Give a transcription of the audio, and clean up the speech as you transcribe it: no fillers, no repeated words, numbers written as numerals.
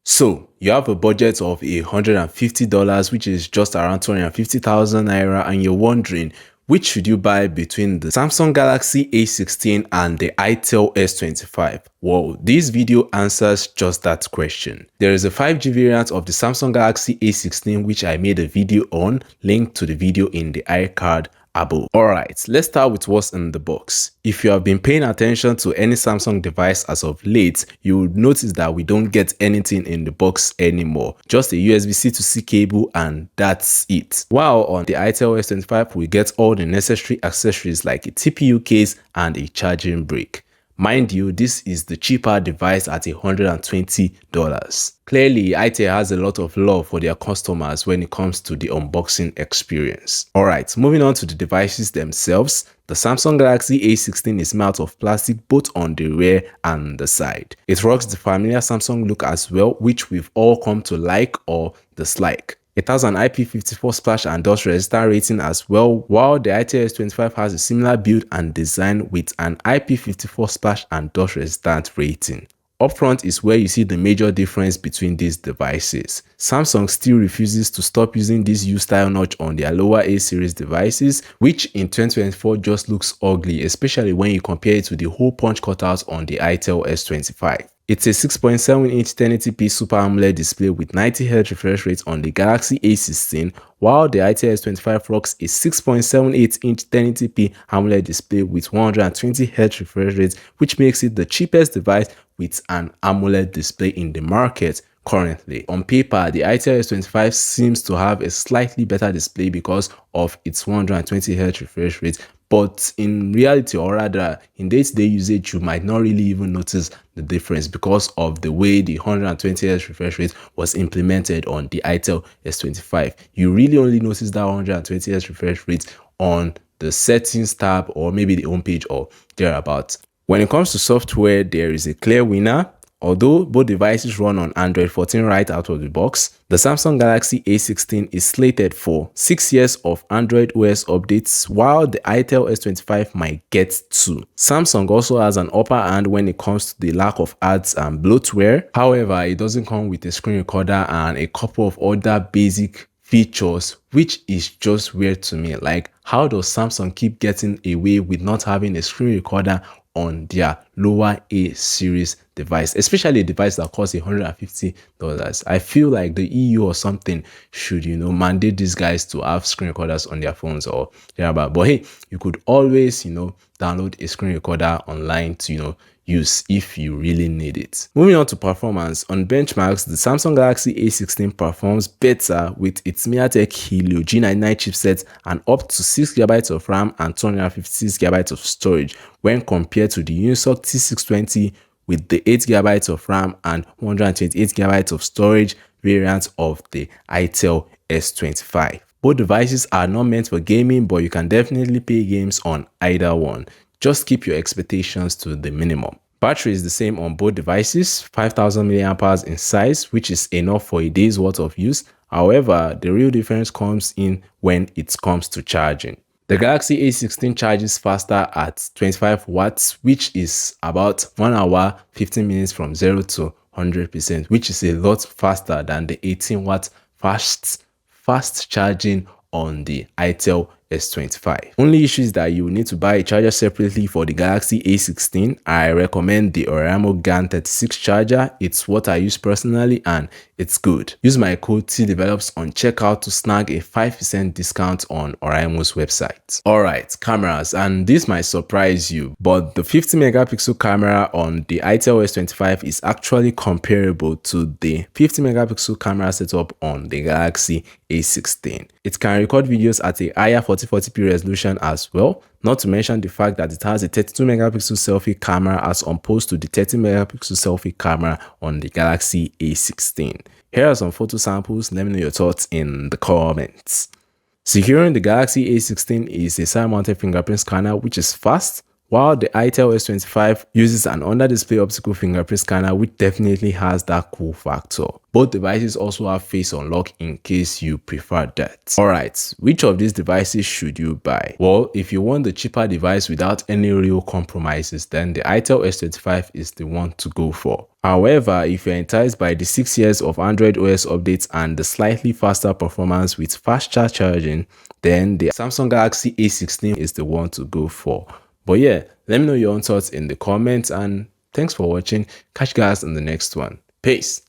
So you have a budget of $150, which is just around 250,000 naira, and you're wondering which should you buy between the Samsung Galaxy A16 and the Itel S25? Well, this video answers just that question. There is a 5G variant of the Samsung Galaxy A16 which I made a video on, linked to the video in the iCard above. Alright, let's start with what's in the box. If you have been paying attention to any Samsung device as of late, you would notice that we don't get anything in the box anymore. Just a USB-C to C cable and that's it. While on the Itel S25, we get all the necessary accessories like a TPU case and a charging brick. Mind you, this is the cheaper device at $120. Clearly, Itel has a lot of love for their customers when it comes to the unboxing experience. Alright, moving on to the devices themselves. The Samsung Galaxy A16 is made out of plastic both on the rear and the side. It rocks the familiar Samsung look as well, which we've all come to like or dislike. It has an IP54 splash and dust resistant rating as well, while the Itel S25 has a similar build and design with an IP54 splash and dust resistant rating. Up front is where you see the major difference between these devices. Samsung still refuses to stop using this U-style notch on their lower A series devices, which in 2024 just looks ugly, especially when you compare it to the hole punch cutouts on the Itel S25. It's a 6.7-inch 1080p Super AMOLED display with 90Hz refresh rate on the Galaxy A16, while the Itel S25 rocks a 6.78-inch 1080p AMOLED display with 120Hz refresh rate, which makes it the cheapest device with an AMOLED display in the market currently. On paper, the Itel S25 seems to have a slightly better display because of its 120Hz refresh rate, but in reality, or rather in day-to-day usage, you might not really even notice the difference because of the way the 120Hz refresh rate was implemented on the Itel S25. You really only notice that 120Hz refresh rate on the settings tab or maybe the home page or thereabouts. When it comes to software, there is a clear winner. Although both devices run on Android 14 right out of the box, the Samsung Galaxy A16 is slated for 6 years of Android OS updates, while the Itel S25 might get 2. Samsung also has an upper hand when it comes to the lack of ads and bloatware. However, it doesn't come with a screen recorder and a couple of other basic features, which is just weird to me. Like, how does Samsung keep getting away with not having a screen recorder on their lower A series device, especially a device that costs $150? I feel like the EU or something should, mandate these guys to have screen recorders on their phones or thereabout. But hey, you could always, download a screen recorder online to, use if you really need it. Moving on to performance, on benchmarks, the Samsung Galaxy A16 performs better with its MediaTek Helio G99 chipset and up to 6GB of RAM and 256GB of storage when compared to the Unisoc T620 with the 8GB of RAM and 128GB of storage variant of the Itel S25. Both devices are not meant for gaming, but you can definitely play games on either one. Just keep your expectations to the minimum. Battery is the same on both devices, 5000 mAh in size, which is enough for a day's worth of use. However, the real difference comes in when it comes to charging. The Galaxy A16 charges faster at 25 watts, which is about 1 hour 15 minutes from 0 to 100%, which is a lot faster than the 18-watt fast charging on the Itel S25. Only issue is that you will need to buy a charger separately for the Galaxy A16. I recommend the Oraimo GAN 36 charger. It's what I use personally and it's good. Use my code Tdevelops on checkout to snag a 5% discount on Oraimo's website. Alright, cameras, and this might surprise you, but the 50 megapixel camera on the Itel S25 is actually comparable to the 50 megapixel camera setup on the Galaxy A16. It can record videos at a higher 4040p resolution as well, not to mention the fact that it has a 32 megapixel selfie camera as opposed to the 30 megapixel selfie camera on the Galaxy A16. Here are some photo samples. Let me know your thoughts in the comments. Securing the Galaxy A16 is a side-mounted fingerprint scanner which is fast, while the Itel S25 uses an under-display optical fingerprint scanner, which definitely has that cool factor. Both devices also have face unlock in case you prefer that. Alright, which of these devices should you buy? Well, if you want the cheaper device without any real compromises, then the Itel S25 is the one to go for. However, if you're enticed by the 6 years of Android OS updates and the slightly faster performance with faster charging, then the Samsung Galaxy A16 is the one to go for. But yeah, let me know your own thoughts in the comments, and thanks for watching. Catch you guys in the next one. Peace.